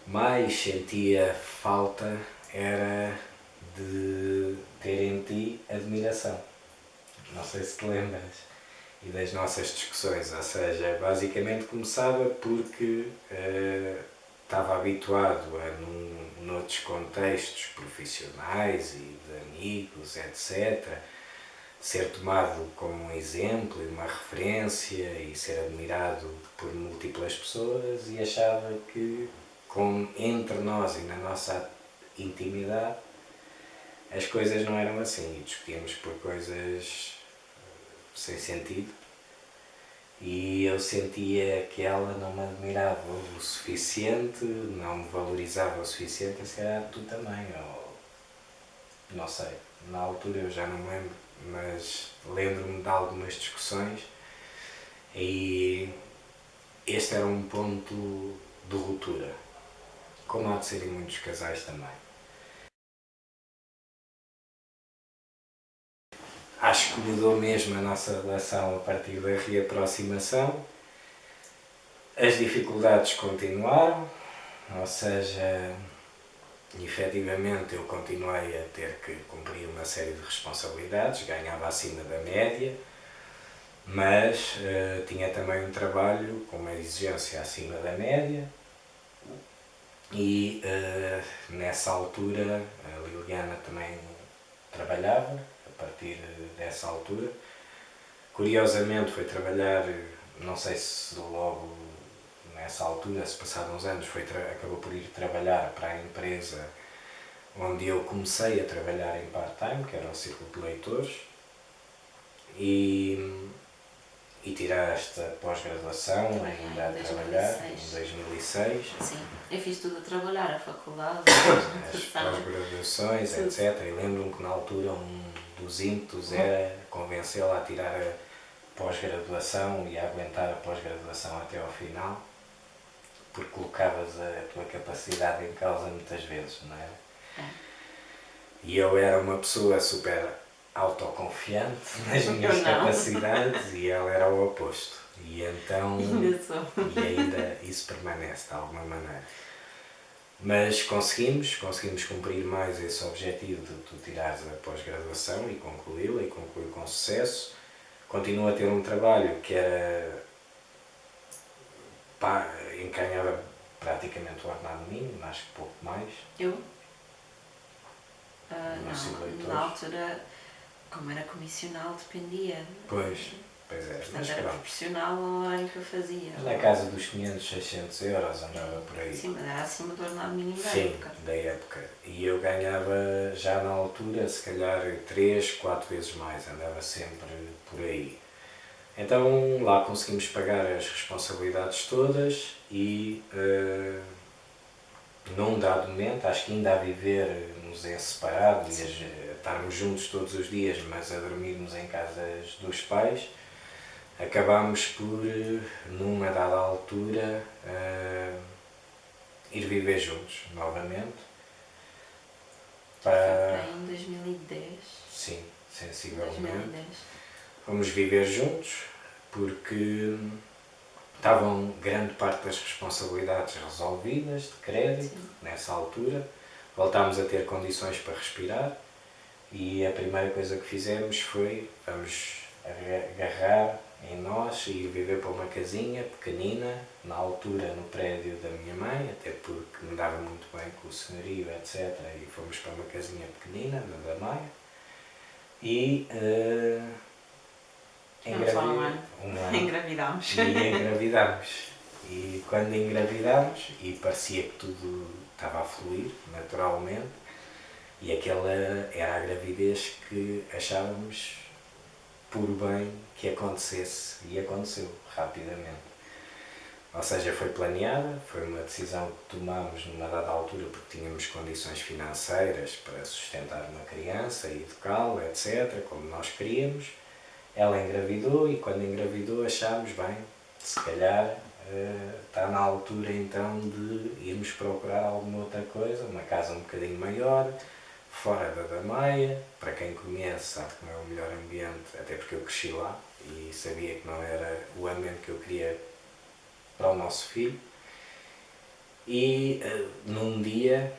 mais sentia falta era de ter em ti admiração. Não sei se te lembras. E das nossas discussões, ou seja, basicamente começava porque estava habituado a, noutros contextos profissionais e de amigos, etc., ser tomado como um exemplo e uma referência e ser admirado por múltiplas pessoas, e achava que entre nós e na nossa intimidade as coisas não eram assim e discutíamos por coisas sem sentido, e eu sentia que ela não me admirava o suficiente, não me valorizava o suficiente, e se calhar tu também, ou não sei, na altura eu já não me lembro, mas lembro-me de algumas discussões, e este era um ponto de ruptura, como há de ser em muitos casais também. Acho que mudou mesmo a nossa relação a partir da reaproximação. As dificuldades continuaram, ou seja, efetivamente eu continuei a ter que cumprir uma série de responsabilidades, ganhava acima da média, mas tinha também um trabalho com uma exigência acima da média, e nessa altura a Liliana também trabalhava, a partir dessa altura. Curiosamente foi trabalhar, não sei se logo nessa altura, se passaram uns anos, acabou por ir trabalhar para a empresa onde eu comecei a trabalhar em part-time, que era o Círculo de Leitores, e tirar esta pós-graduação, ainda a trabalhar, em 2006. Sim, eu fiz tudo a trabalhar, a faculdade, as pós-graduações, etc. E lembro-me que na altura um dos ímpetos era convencê-la a tirar a pós-graduação e a aguentar a pós-graduação até ao final, porque colocavas a tua capacidade em causa muitas vezes, não é? E eu era uma pessoa super autoconfiante nas minhas capacidades, e ela era o oposto. E então. E ainda isso permanece de alguma maneira. Mas conseguimos cumprir mais esse objetivo de tu tirares a pós-graduação e concluí-la, e concluí com sucesso. Continuo a ter um trabalho que era. Encanhava praticamente o ordenado mínimo, acho que pouco mais. Eu? Não, na altura, como era comissional, dependia. Pois é. Portanto, era proporcional ao horário que eu fazia. Na casa dos 500, 600 euros, andava por aí. Sim, mas era acima do ordenado mínimo da época. Sim, da época. E eu ganhava já na altura, se calhar 3, 4 vezes mais, andava sempre por aí. Então lá conseguimos pagar as responsabilidades todas, e num dado momento, acho que ainda a vivermos em separado, e a estarmos juntos todos os dias, mas a dormirmos em casas dos pais, acabámos por, numa dada altura, ir viver juntos novamente. Para em 2010. Sim, sensivelmente. 2010. Fomos viver juntos porque estavam grande parte das responsabilidades resolvidas, de crédito. Sim. Nessa altura. Voltámos a ter condições para respirar, e a primeira coisa que fizemos foi: vamos agarrar em nós e ir viver para uma casinha pequenina, na altura no prédio da minha mãe, até porque me dava muito bem com o senhorio, etc. E fomos para uma casinha pequenina, na da Maia, e engravidámos. E engravidámos. E quando engravidámos, e parecia que tudo estava a fluir naturalmente, e aquela era a gravidez que achávamos por bem que acontecesse, e aconteceu rapidamente. Ou seja, foi planeada, foi uma decisão que tomámos numa dada altura porque tínhamos condições financeiras para sustentar uma criança e educá-la, etc., como nós queríamos. Ela engravidou, e quando engravidou achámos, bem, se calhar está na altura então de irmos procurar alguma outra coisa, uma casa um bocadinho maior, fora da Maia. Para quem conhece sabe que não é o melhor ambiente, até porque eu cresci lá e sabia que não era o ambiente que eu queria para o nosso filho. E num dia,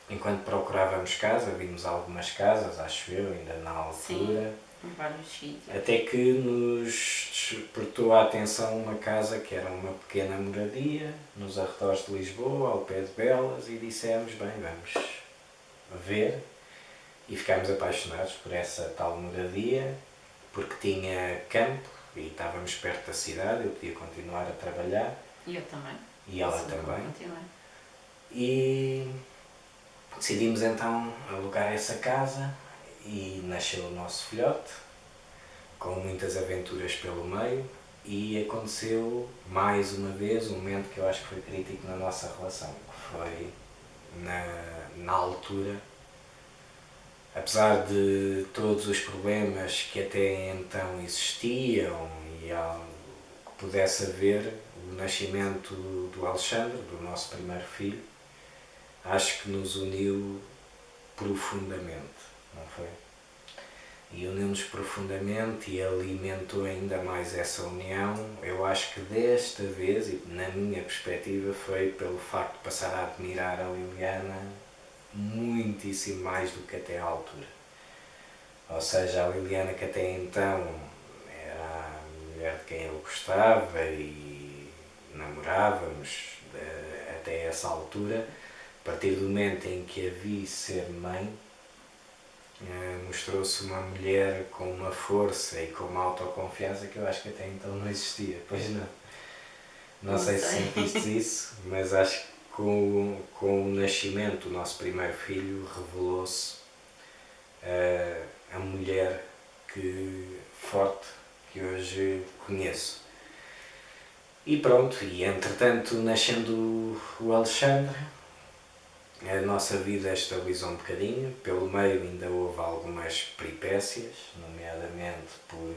enquanto procurávamos casa, vimos algumas casas, acho eu, ainda na altura. Em vários sítios. Até que nos despertou a atenção uma casa que era uma pequena moradia, nos arredores de Lisboa, ao pé de Belas, e dissemos, bem, vamos ver. E ficámos apaixonados por essa tal moradia, porque tinha campo e estávamos perto da cidade, eu podia continuar a trabalhar. E eu também. E ela também. E decidimos então alugar essa casa e nasceu o nosso filhote, com muitas aventuras pelo meio, e aconteceu mais uma vez um momento que eu acho que foi crítico na nossa relação, que foi na altura, apesar de todos os problemas que até então existiam e que pudesse haver o nascimento do Alexandre, do nosso primeiro filho, acho que nos uniu profundamente, não foi? E uniu-nos profundamente e alimentou ainda mais essa união. Eu acho que desta vez, e na minha perspectiva, foi pelo facto de passar a admirar a Liliana muitíssimo mais do que até à altura. Ou seja, a Liliana que até então era a mulher de quem eu gostava e namorávamos até essa altura, a partir do momento em que a vi ser mãe, mostrou-se uma mulher com uma força e com uma autoconfiança que eu acho que até então não existia. Pois não. Não sei se sentiste isso, mas acho que com o nascimento do nosso primeiro filho revelou-se a mulher forte que hoje conheço. E pronto, e entretanto nascendo o Alexandre, a nossa vida estabilizou um bocadinho, pelo meio ainda houve algumas peripécias, nomeadamente por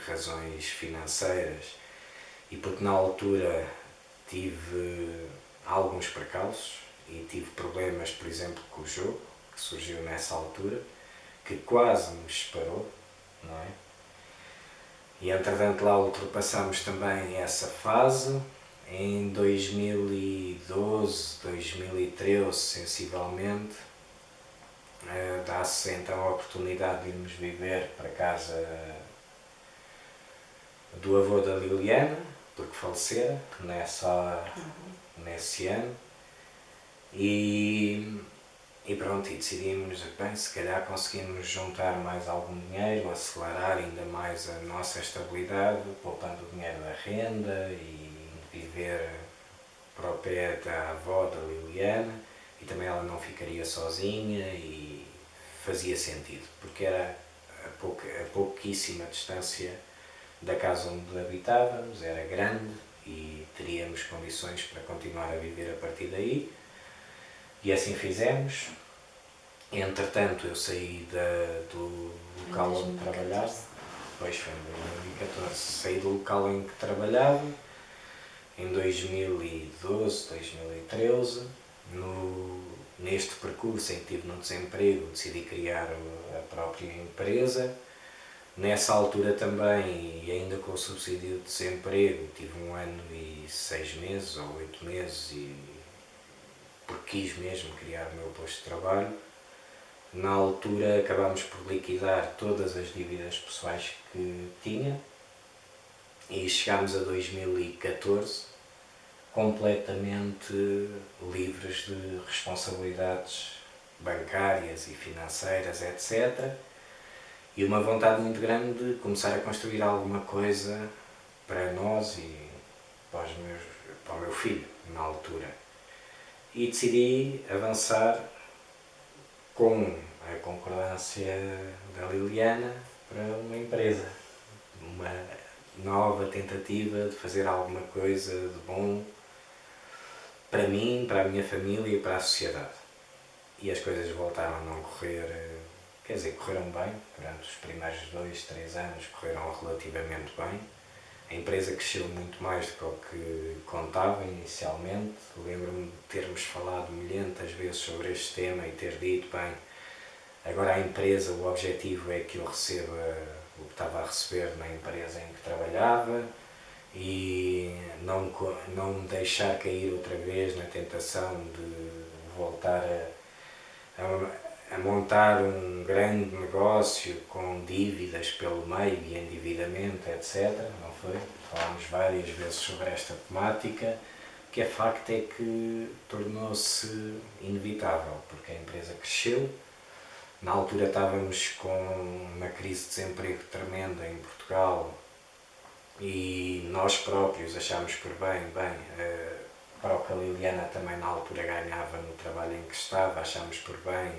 razões financeiras e porque na altura tive alguns percalços e tive problemas, por exemplo, com o jogo, que surgiu nessa altura, que quase me separou, não é? E entretanto lá ultrapassamos também essa fase. Em 2012, 2013, sensivelmente, dá-se então a oportunidade de irmos viver para casa do avô da Liliana, porque falecera nesse ano. E pronto, e decidimos, bem, se calhar conseguimos juntar mais algum dinheiro, acelerar ainda mais a nossa estabilidade, poupando o dinheiro da renda e viver para o pé da avó da Liliana, e também ela não ficaria sozinha e fazia sentido, porque era a pouquíssima distância da casa onde habitávamos, era grande e teríamos condições para continuar a viver a partir daí. E assim fizemos. Entretanto, eu saí do local onde trabalhava. Pois foi em 2014. Saí do local em que trabalhava. Em 2012, 2013. Neste percurso em que estive no desemprego, decidi criar a própria empresa. Nessa altura também, e ainda com o subsídio de desemprego, tive 1 ano e 6 meses ou 8 meses, porque quis mesmo criar o meu posto de trabalho. Na altura acabámos por liquidar todas as dívidas pessoais que tinha e chegámos a 2014 completamente livres de responsabilidades bancárias e financeiras, etc. E uma vontade muito grande de começar a construir alguma coisa para nós e para o meu filho, na altura. E decidi avançar com a concordância da Liliana para uma empresa. Uma nova tentativa de fazer alguma coisa de bom para mim, para a minha família e para a sociedade. E as coisas voltaram a não correr, quer dizer, correram bem. Durante os primeiros 2, 3 anos correram relativamente bem. A empresa cresceu muito mais do que o que contava inicialmente. Lembro-me de termos falado milhentas vezes sobre este tema e ter dito, bem, agora a empresa, o objetivo é que eu receba o que estava a receber na empresa em que trabalhava e não deixar cair outra vez na tentação de voltar a montar um grande negócio com dívidas pelo meio e endividamento, etc. Não foi? Falámos várias vezes sobre esta temática, que é facto é que tornou-se inevitável, porque a empresa cresceu. Na altura estávamos com uma crise de desemprego tremenda em Portugal e nós próprios achámos por bem, para o que a Liliana também na altura ganhava no trabalho em que estava, achámos por bem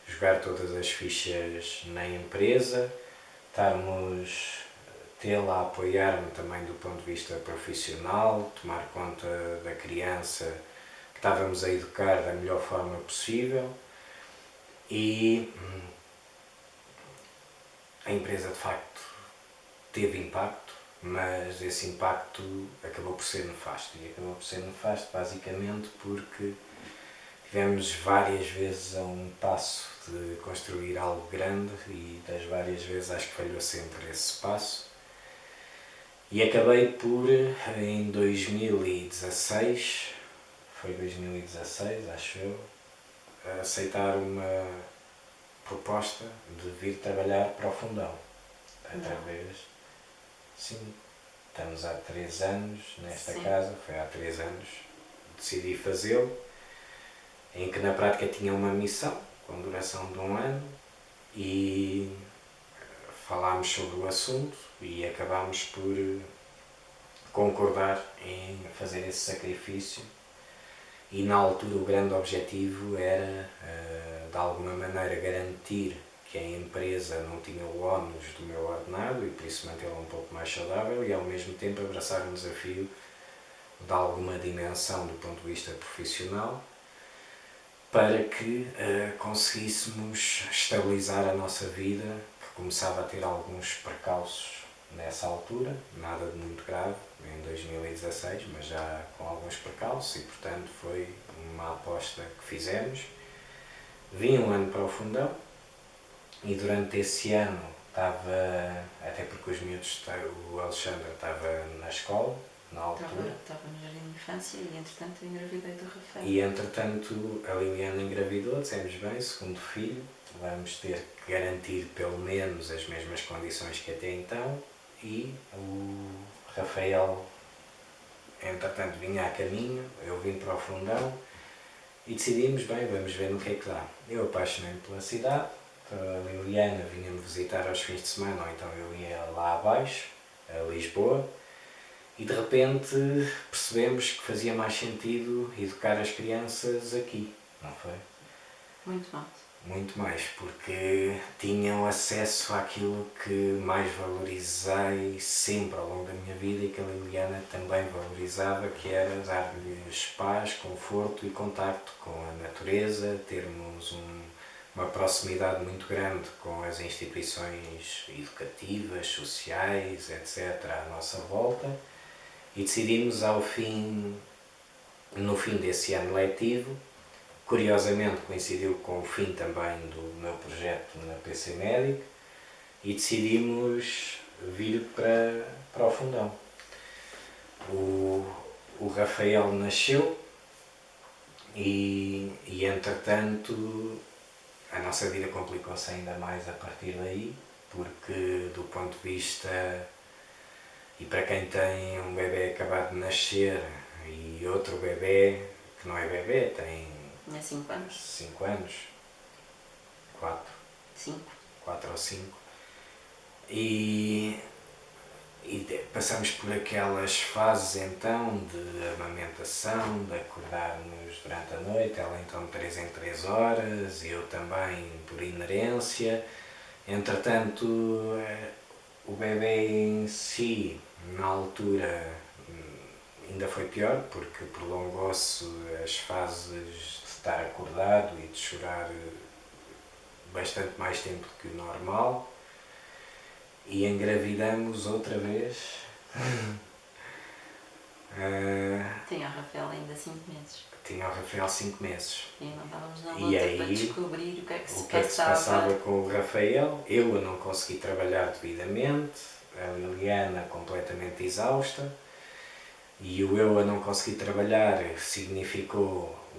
jogar todas as fichas na empresa, tê-la a apoiar-me também do ponto de vista profissional, tomar conta da criança que estávamos a educar da melhor forma possível e a empresa de facto teve impacto, mas esse impacto acabou por ser nefasto. E acabou por ser nefasto basicamente porque tivemos várias vezes a um passo de construir algo grande e das várias vezes acho que falhou sempre esse passo. E acabei por, em 2016, foi 2016 acho eu, aceitar uma proposta de vir trabalhar para o Fundão. Através, sim, estamos há 3 anos nesta casa, foi há 3 anos, decidi fazê-lo, em que na prática tinha uma missão com duração de 1 ano e falámos sobre o assunto e acabámos por concordar em fazer esse sacrifício e na altura o grande objetivo era de alguma maneira garantir que a empresa não tinha o ónus do meu ordenado e por isso mantê-la um pouco mais saudável e ao mesmo tempo abraçar um desafio de alguma dimensão do ponto de vista profissional para que conseguíssemos estabilizar a nossa vida, que começava a ter alguns percalços nessa altura, nada de muito grave, em 2016, mas já com alguns percalços e portanto foi uma aposta que fizemos. Vim 1 ano para o Fundão e durante esse ano estava, até porque os miúdos, o Alexandre estava na escola, na altura. Estava no jardim de infância e entretanto eu engravidei do Rafael. E entretanto a Liliana engravidou, dissemos bem, segundo filho, vamos ter que garantir pelo menos as mesmas condições que até então e o Rafael entretanto vinha a caminho, eu vim para o Fundão e decidimos, bem, vamos ver no que é que dá. Eu apaixonei-me pela cidade, a Liliana vinha-me visitar aos fins de semana, ou então eu ia lá abaixo, a Lisboa, e de repente percebemos que fazia mais sentido educar as crianças aqui, não foi? Muito mais. Muito mais, porque tinham acesso àquilo que mais valorizei sempre ao longo da minha vida e que a Liliana também valorizava, que era dar-lhes paz, conforto e contacto com a natureza, termos uma proximidade muito grande com as instituições educativas, sociais, etc. à nossa volta e decidimos no fim desse ano letivo, curiosamente coincidiu com o fim também do meu projeto na PC Médico e decidimos vir para o Fundão. O Rafael nasceu e entretanto a nossa vida complicou-se ainda mais a partir daí, porque do ponto de vista, e para quem tem um bebê acabado de nascer e outro bebê que não é bebê, tem 5 anos. 5 anos, 4 ou 5, e passamos por aquelas fases então de amamentação, de acordar-nos durante a noite, ela então 3 em 3 horas, e eu também por inerência. Entretanto, o bebê em si, na altura, ainda foi pior, porque prolongou-se as fases de estar acordado e de chorar bastante mais tempo do que o normal. E engravidamos outra vez. Tinha o Rafael ainda 5 meses. Tinha o Rafael 5 meses. E não estávamos na E luta aí, para descobrir o que é que o que é que se passava com o Rafael. Eu a não consegui trabalhar devidamente, a Liliana completamente exausta e o eu a não conseguir trabalhar significou